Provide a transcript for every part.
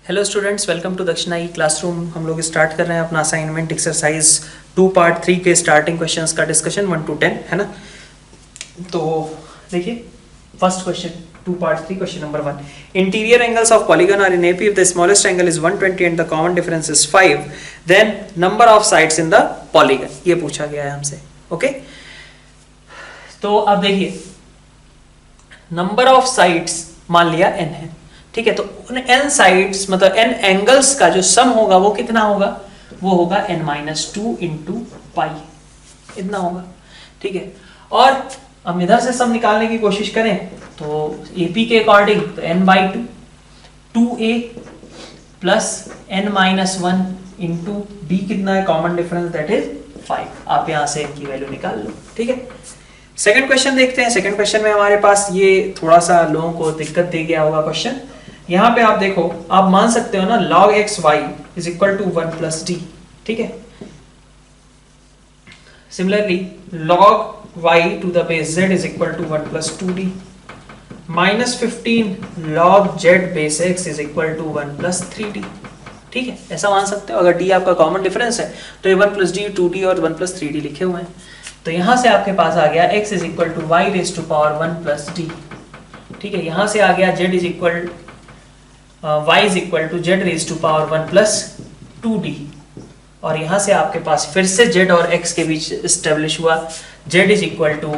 Hello students, welcome to दक्षिणा ई classroom. हम लोग स्टार्ट कर रहे हैं अपना असाइनमेंट एक्सरसाइज 2 पार्ट 3 के स्टार्टिंग क्वेश्चंस का डिस्कशन 1 to 10 है ना। तो देखिए first question 2 part 3 question number 1, interior angles of polygon are in AP if the smallest angle is 120 and the common difference is 5 then number of sides in the polygon, ये पूछा गया है हमसे। Okay, तो अब देखिए नंबर ऑफ साइड्स मान लिया n है, ठीक है। तो उन n साइड्स मतलब n एंगल्स का जो सम होगा वो कितना होगा, वो होगा n-2 इंटू पाई, इतना होगा, ठीक है। और हम इधर से सम निकालने की कोशिश करें तो AP के अकॉर्डिंग तो n/2 2a plus n-1 into b कितना है कॉमन डिफरेंस, दैट इज 5। आप यहां से n की वैल्यू निकाल लो, ठीक है। सेकंड क्वेश्चन देखते हैं। सेकंड क्वेश्चन में हमारे पास ये थोड़ा सा लोगों को दिक्कत दे गया होगा क्वेश्चन। यहाँ पे आप देखो, आप मान सकते हो ना log x y is equal to 1 plus d, ठीक है। Similarly log y to the base z is equal to 1 plus 2d, -15 log z base x is equal to 1 plus 3d, ठीक है। ऐसा मान सकते हो। अगर d आपका कॉमन डिफरेंस है तो ये 1 प्लस डी 2d और 1 प्लस 3d लिखे हुए हैं। तो यहां से आपके पास आ गया x is equal to y raise to power 1 plus d, ठीक है। यहां से आ गया z is equal y is equal to z raise to power 1 plus 2d, और यहां से आपके पास फिर से z और x के बीच एस्टेब्लिश हुआ z इज इक्वल टू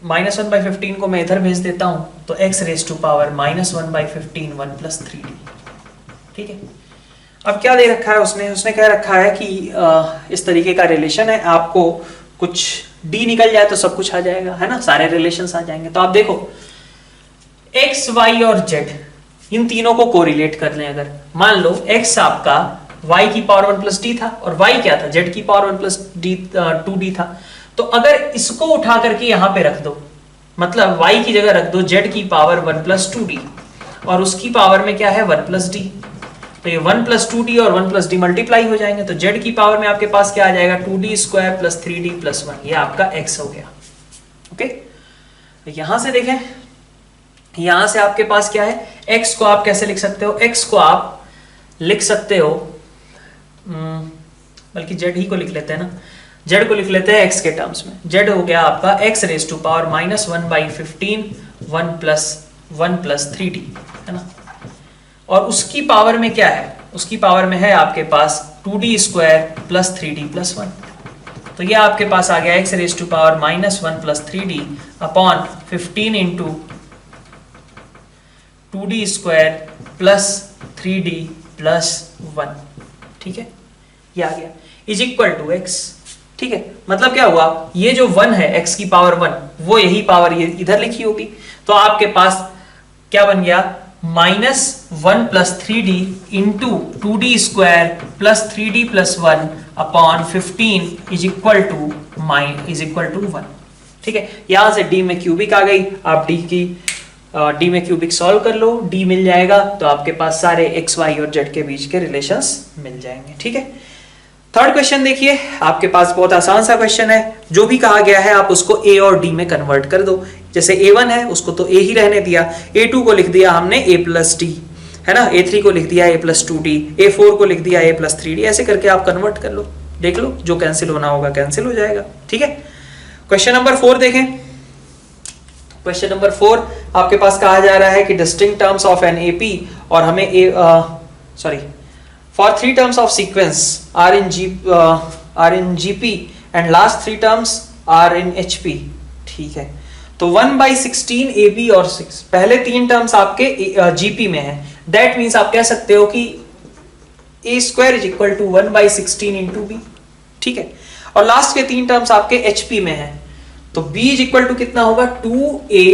-1/15 को मैं इधर भेज देता हूं तो x raise to power -1/15 1 plus 3d, ठीक है। अब क्या दे रखा है उसने कह रखा है कि इस तरीके का रिलेशन है, आपको कुछ d निकल जाए तो सब कुछ आ जाएगा, है ना, सारे रिलेशंस आ जाएंगे। तो आप देखो x y और z इन तीनों को कोरिलेट कर लें। अगर मान लो x आपका y की पावर 1 प्लस डी था और y क्या था, z की पावर 1 प्लस डी 2d था। तो अगर इसको उठा करके यहां पे रख दो, मतलब y की जगह रख दो z की पावर 1 प्लस 2d और उसकी पावर में क्या है 1 प्लस डी, तो ये 1 प्लस 2d और 1 प्लस डी मल्टीप्लाई हो जाएंगे। तो z की पावर में आपके पास क्या आ जाएगा 2d square plus 3d plus 1, ये आपका x हो गया। ओके, तो यहां से देखें, यहां से आपके पास क्या है, x को आप कैसे लिख सकते हो, x को आप लिख सकते हो, बल्कि z ही को लिख लेते हैं ना, z को लिख लेते हैं x के टर्म्स में। z हो गया आपका x raise to power -1/15 1 plus 3d, है ना। और उसकी पावर में क्या है, उसकी पावर में है आपके पास 2d square plus 3d plus 1। तो ये आपके पास आ गया x raise to power -1 plus 3d upon 15 into 2d square plus 3d plus 1, ठीक है, ये आ गया इज इक्वल टू x, ठीक है। मतलब क्या हुआ, ये जो 1 है x की पावर 1, वो यही पावर ये इधर लिखी होगी, तो आपके पास क्या बन गया -1 plus 3d into 2d square plus 3d plus 1 upon 15 is equal to 1, ठीक है। यहां से d में क्यूबिक आ गई, आप d में क्यूबिक सॉल्व कर लो, d मिल जाएगा तो आपके पास सारे x y और z के बीच के रिलेशंस मिल जाएंगे, ठीक है। थर्ड क्वेश्चन देखिए, आपके पास बहुत आसान सा क्वेश्चन है। जो भी कहा गया है आप उसको a और d में कन्वर्ट कर दो। जैसे a1 है उसको तो a ही रहने दिया, a2 को लिख दिया हमने a प्लस d, है ना, a3 को लिख दिया a प्लस 2d, a4 को लिख दिया a प्लस 3d, ऐसे करके आप कन्वर्ट कर लो, देख लो जो कैंसिल होना होगा कैंसिल हो जाएगा, ठीक है। क्वेश्चन नंबर 4 देखें। क्वेश्चन नंबर 4 आपके पास कहा जा रहा है कि distinct terms of an AP, और हमें for 3 terms of sequence are in GP and last 3 terms are in HP, ठीक है। तो 1/16 AB और 6 पहले 3 टर्म्स आपके जीपी में है, दैट मीन्स आप कह सकते हो कि a square is equal to 1/16 into b, ठीक है। और लास्ट के 3 टर्म्स आपके एचपी में है, तो b इज इक्वल टू कितना होगा 2a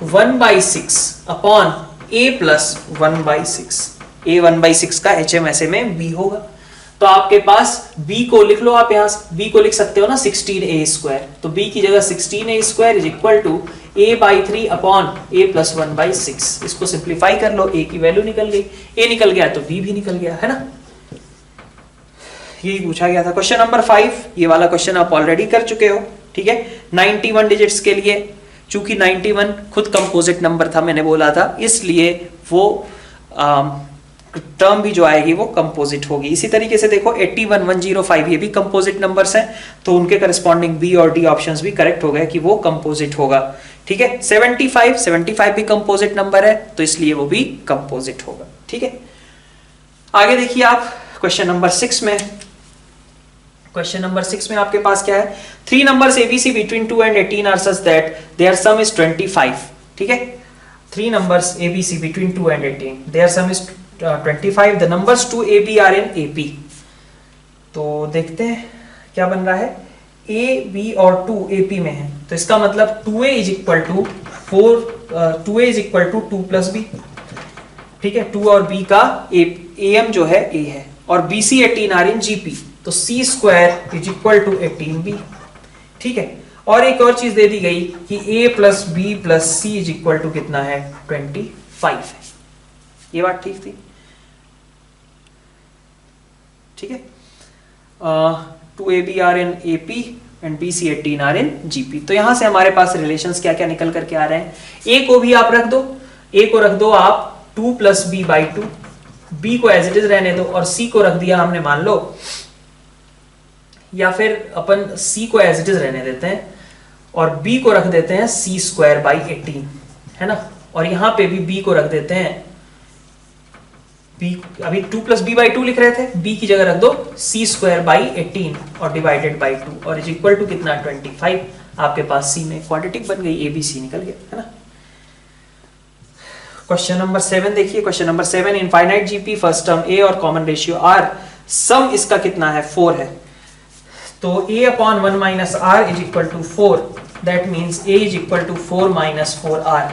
1/6 upon a plus 1/6, a 1/6 का HM ऐसे में b होगा। तो आपके पास b को लिख लो, आप यहां b को लिख सकते हो ना 16a स्क्वायर, तो b की जगह 16a square is equal to a/3 upon a plus 1/6। इसको सिंप्लीफाई कर लो, a की वैल्यू निकल गई, a निकल गया तो b भी निकल गया, है ना। यही पूछा गया था। क्वेश्चन नंबर 5, ये वाला क्वेश्चन आप ऑलरेडी कर चुके हो, ठीक है। 91 डिजिट्स के लिए, चूंकि 91 खुद कंपोजिट नंबर था मैंने बोला था, इसलिए वो टर्म भी जो आएगी वो कंपोजिट होगी। इसी तरीके से देखो 81, 105 ये भी कंपोजिट नंबर्स हैं, तो उनके करस्पॉन्डिंग बी और डी ऑप्शंस भी करेक्ट हो गए कि वो कंपोजिट होगा। ठीक है, 75 भी कंपोजिट नंबर है, तो इसलिए वो भी कंपोजिट होगा। ठीक है, आगे देखिए आप क्वेश्चन नंबर 6 में। क्वेश्चन नंबर 6 में आपके पास क्या है, 3 numbers ABC between 2 and 18 are such that their sum is 25। ठीक है, 3 numbers ABC between 2 and 18 their sum is 25। the numbers 2AB are in AP। तो देखते हैं क्या बन रहा है, A, B और 2 AP में है, तो इसका मतलब 2A is equal to 4, 2A is equal to 2 plus B। ठीक है, 2 और B का AM जो है A है, और BC 18 are in GP, तो C square is equal to 18B। ठीक है, और एक और चीज दे दी गई कि A plus B plus C is equal to कितना है, 25 है। ये बात ठीक थी। ठीक है, 2AB are in AP and BC 18 are in GP। तो यहां से हमारे पास रिलेशंस क्या क्या निकल करके आ रहे हैं। A को भी आप रख दो, A को रख दो आप 2 प्लस B बाई 2, B को एज इट इज रहने दो, और C को रख दिया हमने मान लो, या फिर अपन C को एज इट इज रहने देते हैं और B को रख देते हैं C स्क्वायर बाई 18, है ना। और यहां पे भी B को रख देते हैं, B अभी 2 प्लस B बाई 2 लिख रहे थे, B की जगह रख दो C स्क्वायर बाई 18 और डिवाइडेड बाई 2, और इज इक्वल टू कितना, 25। आपके पास C में क्वाड्रेटिक बन गई, ABC निकल गया, है ना। क्वेश्चन नंबर 7 देखिए। Question number 7, infinite GP first term A और कॉमन रेशियो R, सम इसका कितना है, 4 है। तो A upon 1 minus R is equal to 4, that means A is equal to 4 minus 4R,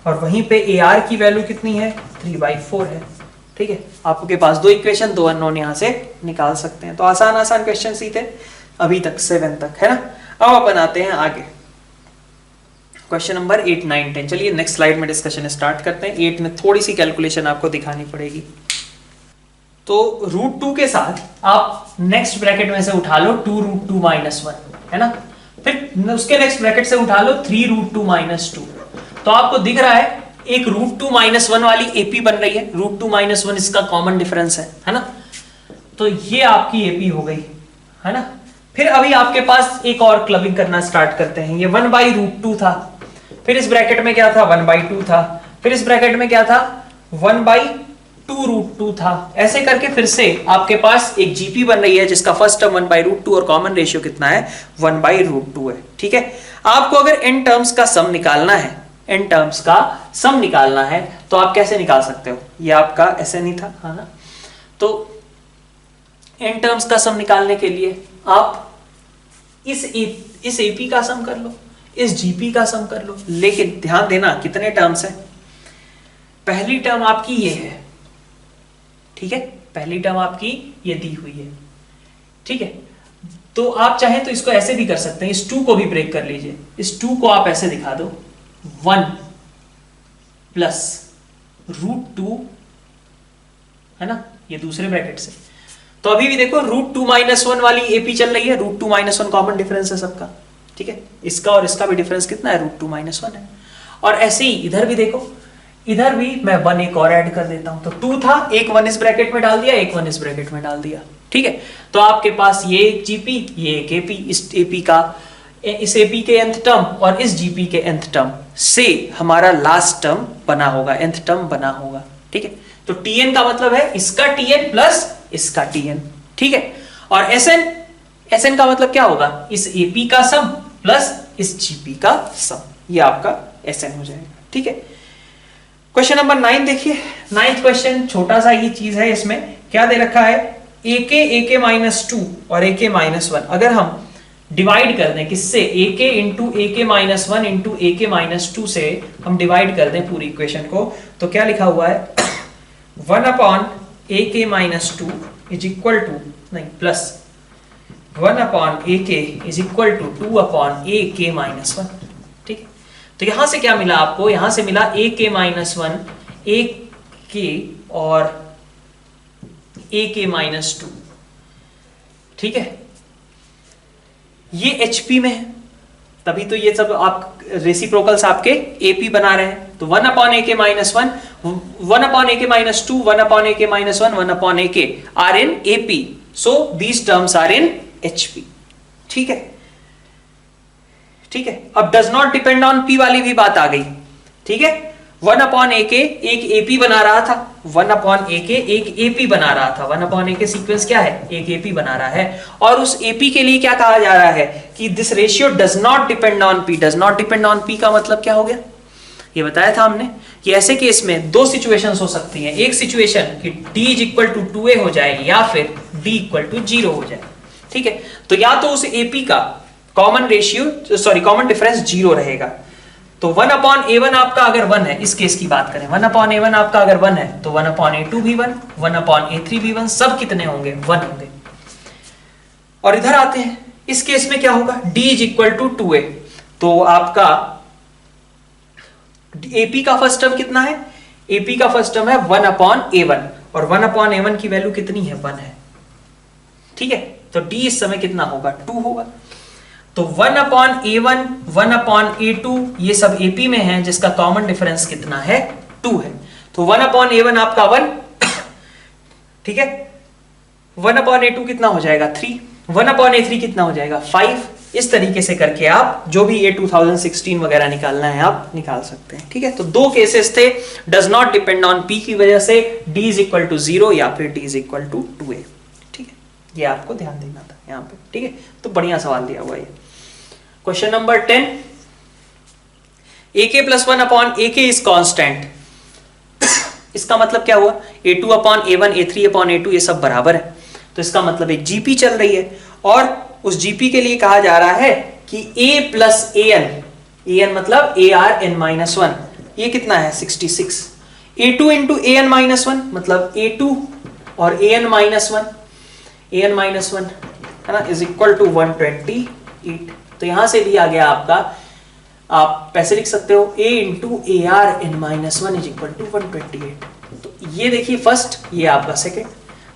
और वहीं पे AR की वैल्यू कितनी है, 3/4 है। ठीक है, आपके पास दो इक्वेशन, दो अननोन यहां से निकाल सकते हैं। तो आसान आसान क्वेश्चन ही थे अभी तक, 7 तक, है ना। अब अपन आते हैं आगे, क्वेश्चन नंबर 8, 9, 10। चलिए नेक्स्ट स्लाइड में डिस्कशन स्टार्ट करते हैं। 8 में थोड़ी सी कैलकुलेशन आपको दिखानी पड़ेगी। तो √2 के साथ आप नेक्स्ट ब्रैकेट में से उठा लो 2√2 माइनस 1, है ना। फिर उसके नेक्स्ट ब्रैकेट से उठा लो 3√2 माइनस 2। तो आपको दिख रहा है एक √2 माइनस 1 वाली AP बन रही है, √2 माइनस 1 इसका कॉमन डिफरेंस है ना। तो ये आपकी AP हो गई, है ना। फिर अभी आपके पास एक और क्लबिंग करना स्टार्ट करते हैं। ये 1/√2 था, फिर इस ब्रैकेट में क्या था, 1/2 था, फिर इस ब्रैकेट में क्या था, 1/2√2 था। ऐसे करके फिर से आपके पास एक GP बन रही है जिसका फर्स्ट टर्म 1/√2 और कॉमन रेशियो कितना है, 1/√2 है। ठीक है, आपको अगर n टर्म्स का सम निकालना है, n टर्म्स का सम निकालना है, तो आप कैसे निकाल सकते हो, ये आपका SN ही था, है ना। तो n टर्म्स का सम निकालने के लिए आप इस AP का सम कर लो, इस GP का सम कर लो, लेकिन ध्यान देना कितने टर्म्स हैं। पहली टर्म आपकी ये है, ठीक है, पहली टर्म आपकी ये दी हुई है, ठीक है। तो आप चाहें तो इसको ऐसे भी कर सकते हैं, इस 2 को भी ब्रेक कर लीजिए। इस 2 को आप ऐसे दिखा दो, 1 प्लस √2, है ना, ये दूसरे ब्रैकेट से। तो अभी भी देखो √2 माइनस 1 वाली AP चल रही है, √2 माइनस 1 कॉमन डिफरेंस है सबका, ठीक है। इसका और इसका भी डिफरेंस कितना है, √2 माइनस 1 है। और ऐसे ही इधर भी देखो, इधर भी मैं 1 एक और ऐड कर देता हूं। तो 2 था, एक 1 इस ब्रैकेट में डाल दिया, एक 1 इस ब्रैकेट में डाल दिया, ठीक है। तो आपके पास ये एक GP, ये एक AP, इस AP का, इस AP के nth टर्म और इस GP के nth टर्म से हमारा लास्ट टर्म बना होगा, nth टर्म बना होगा, ठीक है। तो TN का मतलब है इसका TN प्लस इसका TN, ठीक है। और SN का मतलब क्या होगा, इस AP का सम प्लस इस GP का सम, ये आपका SN हो जाएगा, ठीक है। क्वेश्चन नंबर 9 देखिए। 9th क्वेश्चन छोटा सा ये चीज है, इसमें क्या दे रखा है, AK माइनस 2 और AK माइनस 1 अगर हम डिवाइड कर दें किससे, AK into AK minus 1 into AK minus 2 से हम डिवाइड कर दें पूरी इक्वेशन को, तो क्या लिखा हुआ है, 1 upon AK minus 2 is equal to, नहीं plus 1 upon AK is equal to 2 upon AK minus 1, ठीक है। तो यहां से क्या मिला आपको, यहां से मिला AK माइनस 1, AK और AK माइनस 2, ठीक है। ये HP में है, तभी तो ये सब आप रेसिप्रोकल्स आपके AP बना रहे हैं। तो 1 अपॉन ए के माइनस 1, 1 अपॉन ए के माइनस 2, 1 अपॉन ए के माइनस 1, 1 अपॉन ए के R in AP, so these terms are in HP. ठीक है, ठीक है। अब does not depend on P वाली भी बात आ गई। ठीक है, 1 अपॉन ए के एक एपी बना रहा था, 1 अपॉन ए के एक एपी बना रहा था। 1 अपॉन ए के सीक्वेंस क्या है, एक एपी बना रहा है, और उस एपी के लिए क्या कहा जा रहा है कि this ratio does not depend on P. Does not depend on P का मतलब क्या हो गया, ये बताया था हमने कि ऐसे केस में दो सिचुएशंस हो सकती हैं। एक सिचुएशन कि d is equal to 2a हो जाए, या फिर d इक्वल टू 0 हो जाए। ठीक है, तो या तो उस एपी का कॉमन रेशियो कॉमन डिफरेंस 0 रहेगा। तो 1 अपॉन a1 आपका अगर 1 है, इस केस की बात करें, 1 अपॉन a1 आपका अगर 1 है, तो 1 अपॉन a2 भी 1, 1 अपॉन a3 भी 1, सब कितने होंगे, 1 होंगे। और इधर आते हैं, इस केस में क्या होगा, d is equal to 2a, तो आपका AP का फर्स्ट टर्म कितना है, AP का फर्स्ट टर्म है 1 अपॉन a1, और 1 अपॉन a1 की वैल्यू कितनी है, 1 है। ठीक है, तो d इस समय कितना होगा, 2 होगा। तो 1 अपॉन a1, 1 अपॉन a2, ये सब AP में है, जिसका कॉमन डिफरेंस कितना है, 2 है। तो 1 अपॉन a1 आपका 1, ठीक है, 1 अपॉन a2 कितना हो जाएगा, 3, 1 अपॉन a3 कितना हो जाएगा, 5। इस तरीके से करके आप जो भी ये 2016 वगैरह निकालना है आप निकाल सकते हैं। ठीक है, तो दो केसेस थे, does not depend on p की वजह से, d इज इक्वल टू 0 या फिर d is equal to 2a। ठीक है, ये आपको ध्यान देना था यहाँ पे। ठीक है, तो बढ़िया सवाल दिया हुआ है। Question number 10, ak plus 1 upon ak is constant. इसका मतलब क्या हुआ, a2 upon a1, a3 upon a2 ये सब बराबर है, तो इसका मतलब एक जीपी चल रही है, और उस जीपी के लिए कहा जा रहा है कि a प्लस an मतलब ar n माइनस 1, ये कितना है 66, a2 इंटू an माइनस 1 मतलब a2 और an माइनस 1 है ना, इज इक्वल टू 128। तो यहां से भी आ गया आपका, आप पैसे लिख सकते हो a into ar n minus 1 is equal to 128। तो ये देखिए फर्स्ट, ये आपका सेकेंड,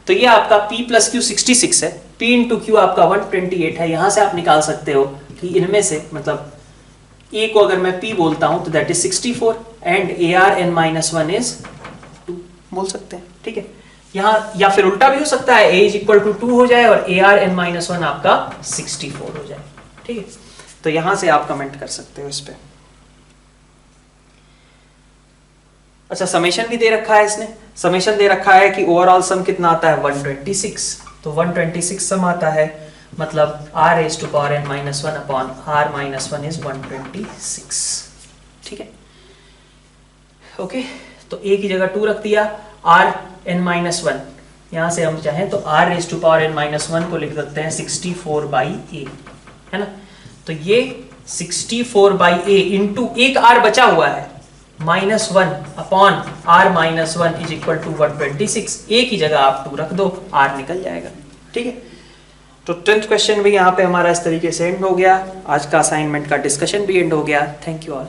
तो ये आपका p प्लस क्यू 66 है, p इंटू क्यू आपका 128 है। यहां से आप निकाल सकते हो कि इनमें से मतलब a को अगर मैं p बोलता हूं तो that is 64 and ar n minus 1 is 2 बोल सकते हैं। ठीक है, यहां या फिर उल्टा भी हो सकता है, a इज इक्वल टू 2 हो जाए और ar n माइनस 1 आपका 64 हो जाए। ठीक है, तो यहां से आप कमेंट कर सकते हो इस पे। अच्छा, समेशन भी दे रखा है इसने, समेशन दे रखा है कि ओवरऑल सम कितना आता है 126, तो 126 सम आता है, मतलब r raise to power n minus 1 upon r minus 1 is 126। ठीक है, ओके, तो a की जगह 2 रख दिया, r n माइनस 1, यहां से हम चाहें तो r raise to power n minus 1 को लिख सकते हैं 64 बाई a, है ना। तो ये 64 बाई a इंटू एक r बचा हुआ है minus 1 upon r minus 1 is equal to 126, a की जगह आप 2 रख दो, r निकल जाएगा। ठीक है, तो 10th क्वेश्चन भी यहाँ पे हमारा इस तरीके से एंड हो गया, आज का असाइनमेंट का डिस्कशन भी एंड हो गया। Thank you all.